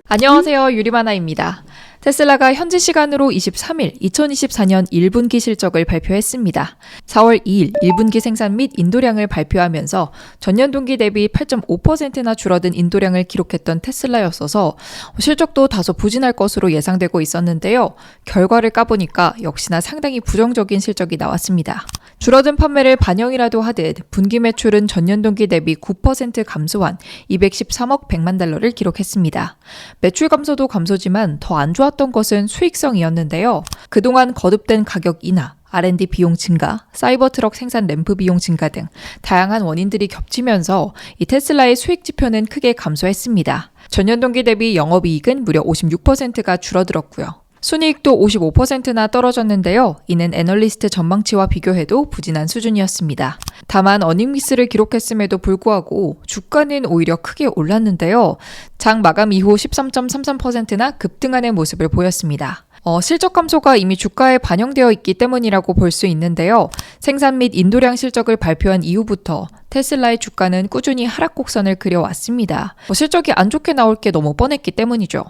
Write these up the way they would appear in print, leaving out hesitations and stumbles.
안녕하세요. 유리마나입니다. 테슬라가 현지 시간으로 23일 2024년 1분기 실적을 발표했습니다. 4월 2일 1분기 생산 및 인도량을 발표하면서 전년 동기 대비 8.5%나 줄어든 인도량을 기록했던 테슬라였어서 실적도 다소 부진할 것으로 예상되고 있었는데요. 결과를 까보니까 역시나 상당히 부정적인 실적이 나왔습니다. 줄어든 판매를 반영이라도 하듯 분기 매출은 전년 동기 대비 9% 감소한 213억 100만 달러를 기록했습니다. 매출 감소도 감소지만 더 안 좋았던 것은 수익성이었는데요. 그동안 거듭된 가격 인하, R&D 비용 증가, 사이버 트럭 생산 램프 비용 증가 등 다양한 원인들이 겹치면서 이 테슬라의 수익 지표는 크게 감소했습니다. 전년 동기 대비 영업이익은 무려 56%가 줄어들었고요. 순이익도 55%나 떨어졌는데요. 이는 애널리스트 전망치와 비교해도 부진한 수준이었습니다. 다만 어닝미스를 기록했음에도 불구하고 주가는 오히려 크게 올랐는데요. 장 마감 이후 13.33%나 급등하는 모습을 보였습니다. 실적 감소가 이미 주가에 반영되어 있기 때문이라고 볼 수 있는데요. 생산 및 인도량 실적을 발표한 이후부터 테슬라의 주가는 꾸준히 하락 곡선을 그려왔습니다. 실적이 안 좋게 나올 게 너무 뻔했기 때문이죠.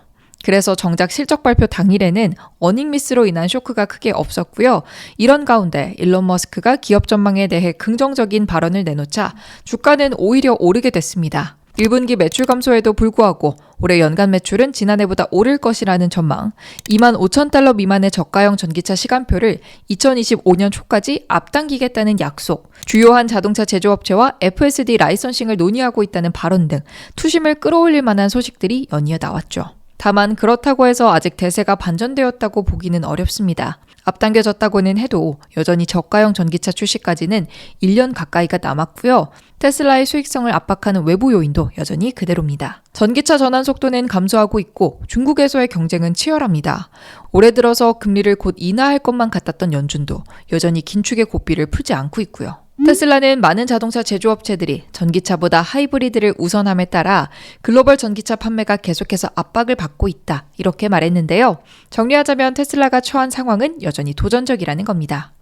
그래서 정작 실적 발표 당일에는 어닝미스로 인한 쇼크가 크게 없었고요. 이런 가운데 일론 머스크가 기업 전망에 대해 긍정적인 발언을 내놓자 주가는 오히려 오르게 됐습니다. 1분기 매출 감소에도 불구하고 올해 연간 매출은 지난해보다 오를 것이라는 전망, 25,000달러 미만의 저가형 전기차 시간표를 2025년 초까지 앞당기겠다는 약속, 주요한 자동차 제조업체와 FSD 라이선싱을 논의하고 있다는 발언 등 투심을 끌어올릴 만한 소식들이 연이어 나왔죠. 다만 그렇다고 해서 아직 대세가 반전되었다고 보기는 어렵습니다. 앞당겨졌다고는 해도 여전히 저가형 전기차 출시까지는 1년 가까이가 남았고요. 테슬라의 수익성을 압박하는 외부 요인도 여전히 그대로입니다. 전기차 전환 속도는 감소하고 있고 중국에서의 경쟁은 치열합니다. 올해 들어서 금리를 곧 인하할 것만 같았던 연준도 여전히 긴축의 고삐를 풀지 않고 있고요. 테슬라는 많은 자동차 제조업체들이 전기차보다 하이브리드를 우선함에 따라 글로벌 전기차 판매가 계속해서 압박을 받고 있다. 이렇게 말했는데요. 정리하자면 테슬라가 처한 상황은 여전히 도전적이라는 겁니다.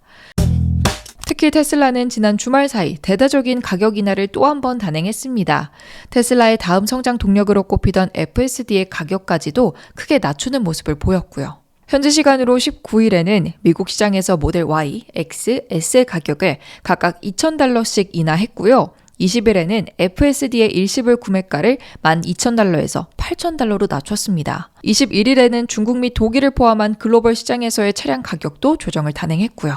특히 테슬라는 지난 주말 사이 대대적인 가격 인하를 또 한 번 단행했습니다. 테슬라의 다음 성장 동력으로 꼽히던 FSD의 가격까지도 크게 낮추는 모습을 보였고요. 현지 시간으로 19일에는 미국 시장에서 모델 Y, X, S의 가격을 각각 2,000달러씩 인하했고요. 20일에는 FSD의 일시불 구매가를 12,000달러에서 8,000달러로 낮췄습니다. 21일에는 중국 및 독일을 포함한 글로벌 시장에서의 차량 가격도 조정을 단행했고요.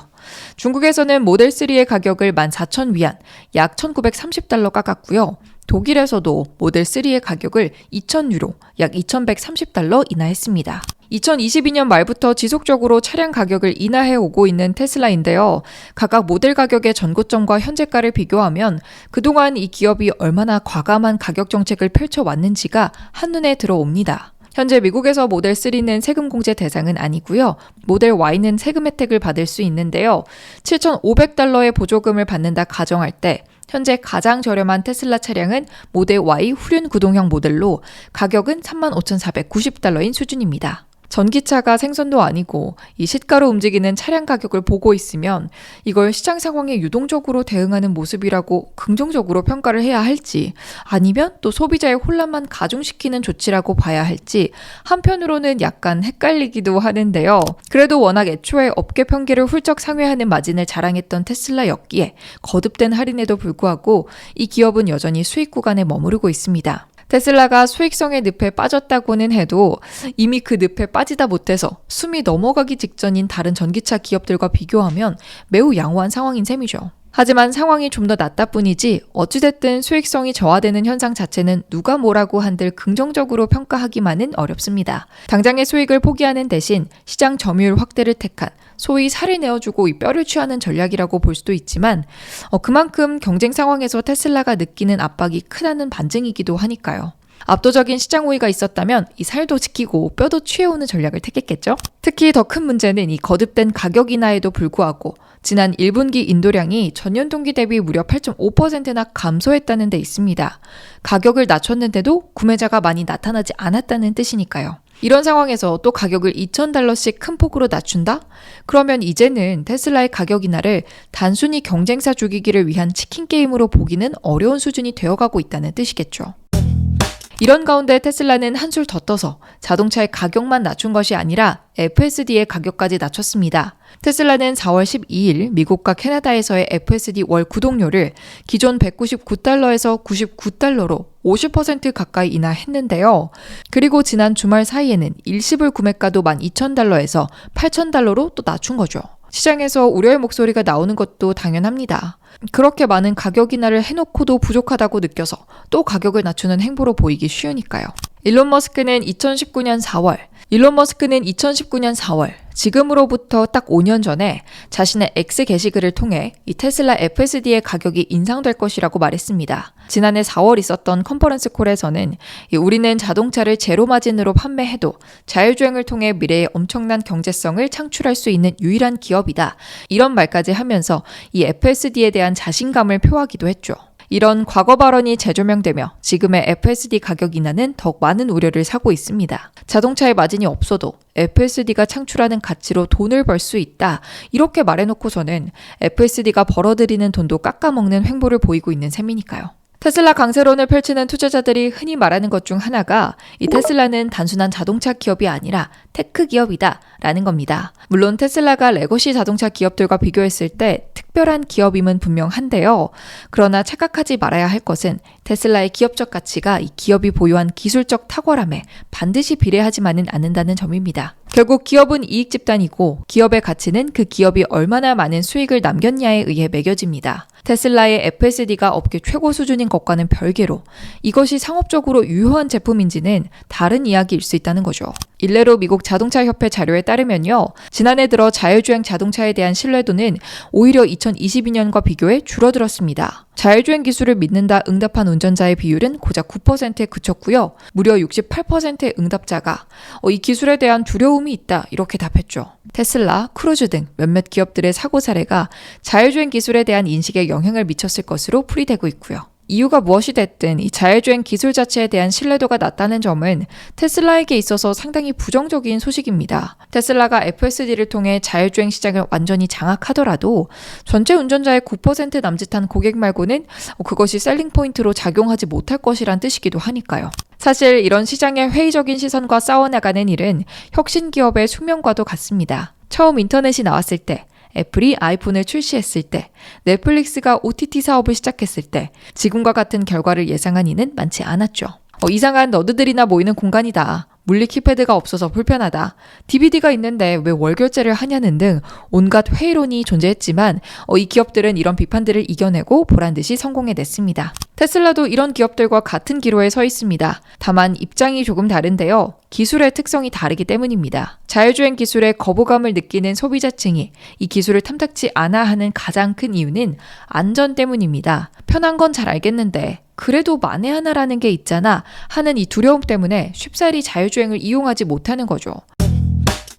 중국에서는 모델 3의 가격을 14,000위안, 약 1,930달러 깎았고요. 독일에서도 모델 3의 가격을 2,000유로, 약 2,130달러 인하했습니다. 2022년 말부터 지속적으로 차량 가격을 인하해 오고 있는 테슬라인데요. 각각 모델 가격의 전고점과 현재가를 비교하면 그동안 이 기업이 얼마나 과감한 가격 정책을 펼쳐왔는지가 한눈에 들어옵니다. 현재 미국에서 모델 3는 세금 공제 대상은 아니고요. 모델 Y는 세금 혜택을 받을 수 있는데요. 7,500달러의 보조금을 받는다 가정할 때 현재 가장 저렴한 테슬라 차량은 모델 Y 후륜 구동형 모델로 가격은 35,490달러인 수준입니다. 전기차가 생선도 아니고 이 시가로 움직이는 차량 가격을 보고 있으면 이걸 시장 상황에 유동적으로 대응하는 모습이라고 긍정적으로 평가를 해야 할지 아니면 또 소비자의 혼란만 가중시키는 조치라고 봐야 할지 한편으로는 약간 헷갈리기도 하는데요. 그래도 워낙 애초에 업계 평균을 훌쩍 상회하는 마진을 자랑했던 테슬라였기에 거듭된 할인에도 불구하고 이 기업은 여전히 수익 구간에 머무르고 있습니다. 테슬라가 수익성의 늪에 빠졌다고는 해도 이미 그 늪에 빠지다 못해서 숨이 넘어가기 직전인 다른 전기차 기업들과 비교하면 매우 양호한 상황인 셈이죠. 하지만 상황이 좀 더 낫다 뿐이지 어찌됐든 수익성이 저하되는 현상 자체는 누가 뭐라고 한들 긍정적으로 평가하기만은 어렵습니다. 당장의 수익을 포기하는 대신 시장 점유율 확대를 택한 소위 살을 내어주고 이 뼈를 취하는 전략이라고 볼 수도 있지만 그만큼 경쟁 상황에서 테슬라가 느끼는 압박이 크다는 반증이기도 하니까요. 압도적인 시장 우위가 있었다면 이 살도 지키고 뼈도 취해오는 전략을 택했겠죠? 특히 더 큰 문제는 이 거듭된 가격 인하에도 불구하고 지난 1분기 인도량이 전년 동기 대비 무려 8.5%나 감소했다는 데 있습니다. 가격을 낮췄는데도 구매자가 많이 나타나지 않았다는 뜻이니까요. 이런 상황에서 또 가격을 2,000달러씩 큰 폭으로 낮춘다? 그러면 이제는 테슬라의 가격 인하를 단순히 경쟁사 죽이기를 위한 치킨 게임으로 보기는 어려운 수준이 되어가고 있다는 뜻이겠죠. 이런 가운데 테슬라는 한술 더 떠서 자동차의 가격만 낮춘 것이 아니라 FSD의 가격까지 낮췄습니다. 테슬라는 4월 12일 미국과 캐나다에서의 FSD 월 구독료를 기존 $199에서 $99로 50% 가까이 인하했는데요. 그리고 지난 주말 사이에는 일시불 구매가도 $12,000에서 $8,000로 또 낮춘 거죠. 시장에서 우려의 목소리가 나오는 것도 당연합니다. 그렇게 많은 가격 인하를 해놓고도 부족하다고 느껴서 또 가격을 낮추는 행보로 보이기 쉬우니까요. 일론 머스크는 2019년 4월, 지금으로부터 딱 5년 전에 자신의 X 게시글을 통해 이 테슬라 FSD의 가격이 인상될 것이라고 말했습니다. 지난해 4월 있었던 컨퍼런스 콜에서는 우리는 자동차를 제로 마진으로 판매해도 자율주행을 통해 미래의 엄청난 경제성을 창출할 수 있는 유일한 기업이다. 이런 말까지 하면서 이 FSD에 대한 자신감을 표하기도 했죠. 이런 과거 발언이 재조명되며 지금의 FSD 가격 인하는 더욱 많은 우려를 사고 있습니다. 자동차에 마진이 없어도 FSD가 창출하는 가치로 돈을 벌 수 있다. 이렇게 말해놓고서는 FSD가 벌어들이는 돈도 깎아먹는 횡보를 보이고 있는 셈이니까요. 테슬라 강세론을 펼치는 투자자들이 흔히 말하는 것 중 하나가 이 테슬라는 단순한 자동차 기업이 아니라 테크 기업이다 라는 겁니다. 물론 테슬라가 레거시 자동차 기업들과 비교했을 때 특별한 기업임은 분명한데요. 그러나 착각하지 말아야 할 것은 테슬라의 기업적 가치가 이 기업이 보유한 기술적 탁월함에 반드시 비례하지만은 않는다는 점입니다. 결국 기업은 이익 집단이고 기업의 가치는 그 기업이 얼마나 많은 수익을 남겼냐에 의해 매겨집니다. 테슬라의 FSD가 업계 최고 수준인 것과는 별개로 이것이 상업적으로 유효한 제품인지는 다른 이야기일 수 있다는 거죠. 일례로 미국 자동차협회 자료에 따르면요. 지난해 들어 자율주행 자동차에 대한 신뢰도는 오히려 2022년과 비교해 줄어들었습니다. 자율주행 기술을 믿는다 응답한 운전자의 비율은 고작 9%에 그쳤고요. 무려 68%의 응답자가 이 기술에 대한 두려움이 있다 이렇게 답했죠. 테슬라, 크루즈 등 몇몇 기업들의 사고 사례가 자율주행 기술에 대한 인식에 영향을 미쳤을 것으로 풀이되고 있고요. 이유가 무엇이 됐든 이 자율주행 기술 자체에 대한 신뢰도가 낮다는 점은 테슬라에게 있어서 상당히 부정적인 소식입니다. 테슬라가 FSD를 통해 자율주행 시장을 완전히 장악하더라도 전체 운전자의 9% 남짓한 고객 말고는 그것이 셀링 포인트로 작용하지 못할 것이란 뜻이기도 하니까요. 사실 이런 시장의 회의적인 시선과 싸워나가는 일은 혁신 기업의 숙명과도 같습니다. 처음 인터넷이 나왔을 때, 애플이 아이폰을 출시했을 때, 넷플릭스가 OTT 사업을 시작했을 때 지금과 같은 결과를 예상한 이는 많지 않았죠. 이상한 너드들이나 모이는 공간이다. 물리 키패드가 없어서 불편하다. DVD가 있는데 왜 월결제를 하냐는 등 온갖 회의론이 존재했지만 이 기업들은 이런 비판들을 이겨내고 보란듯이 성공해냈습니다. 테슬라도 이런 기업들과 같은 기로에 서 있습니다. 다만 입장이 조금 다른데요. 기술의 특성이 다르기 때문입니다. 자율주행 기술에 거부감을 느끼는 소비자층이 이 기술을 탐탁지 않아 하는 가장 큰 이유는 안전 때문입니다. 편한 건 잘 알겠는데 그래도 만에 하나라는 게 있잖아 하는 이 두려움 때문에 쉽사리 자율주행을 이용하지 못하는 거죠.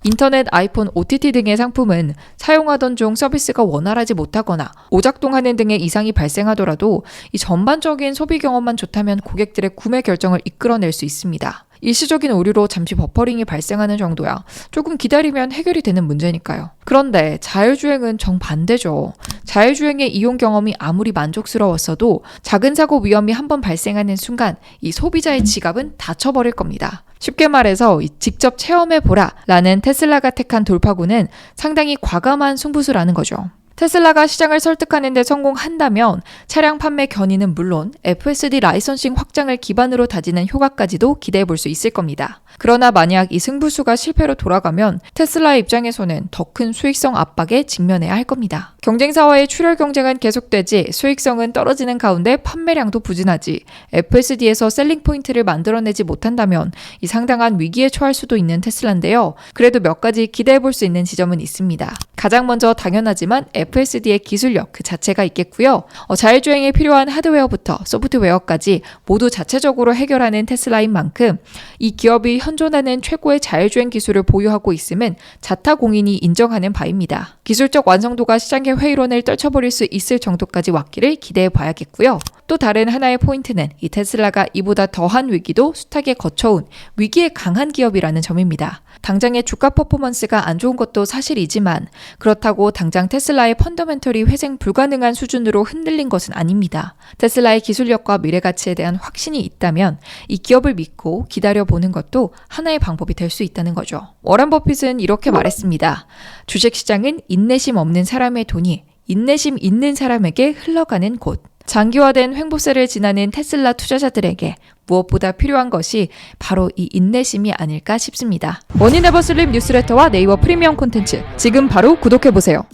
인터넷, 아이폰, OTT 등의 상품은 사용하던 중 서비스가 원활하지 못하거나 오작동하는 등의 이상이 발생하더라도 이 전반적인 소비 경험만 좋다면 고객들의 구매 결정을 이끌어낼 수 있습니다. 일시적인 오류로 잠시 버퍼링이 발생하는 정도야 조금 기다리면 해결이 되는 문제니까요. 그런데 자율주행은 정반대죠. 자율주행의 이용 경험이 아무리 만족스러웠어도 작은 사고 위험이 한번 발생하는 순간 이 소비자의 지갑은 닫혀버릴 겁니다. 쉽게 말해서 직접 체험해보라 라는 테슬라가 택한 돌파구는 상당히 과감한 승부수라는 거죠. 테슬라가 시장을 설득하는 데 성공한다면 차량 판매 견인은 물론 FSD 라이선싱 확장을 기반으로 다지는 효과까지도 기대해 볼 수 있을 겁니다. 그러나 만약 이 승부수가 실패로 돌아가면 테슬라의 입장에서는 더 큰 수익성 압박에 직면해야 할 겁니다. 경쟁사와의 출혈 경쟁은 계속되지 수익성은 떨어지는 가운데 판매량도 부진하지 FSD에서 셀링 포인트를 만들어내지 못한다면 이 상당한 위기에 처할 수도 있는 테슬라인데요. 그래도 몇 가지 기대해 볼 수 있는 지점은 있습니다. 가장 먼저 당연하지만 FSD의 기술력 그 자체가 있겠고요. 자율주행에 필요한 하드웨어부터 소프트웨어까지 모두 자체적으로 해결하는 테슬라인 만큼 이 기업이 현존하는 최고의 자율주행 기술을 보유하고 있음은 자타공인이 인정하는 바입니다. 기술적 완성도가 시장의 회의론을 떨쳐버릴 수 있을 정도까지 왔기를 기대해 봐야겠고요. 또 다른 하나의 포인트는 이 테슬라가 이보다 더한 위기도 숱하게 거쳐온 위기에 강한 기업이라는 점입니다. 당장의 주가 퍼포먼스가 안 좋은 것도 사실이지만 그렇다고 당장 테슬라의 펀더멘털이 회생 불가능한 수준으로 흔들린 것은 아닙니다. 테슬라의 기술력과 미래 가치에 대한 확신이 있다면 이 기업을 믿고 기다려보는 것도 하나의 방법이 될 수 있다는 거죠. 워런 버핏은 이렇게 말했습니다. 주식시장은 인내심 없는 사람의 돈이 인내심 있는 사람에게 흘러가는 곳. 장기화된 횡보세를 지나는 테슬라 투자자들에게 무엇보다 필요한 것이 바로 이 인내심이 아닐까 싶습니다. 머니네버슬립 뉴스레터와 네이버 프리미엄 콘텐츠 지금 바로 구독해보세요.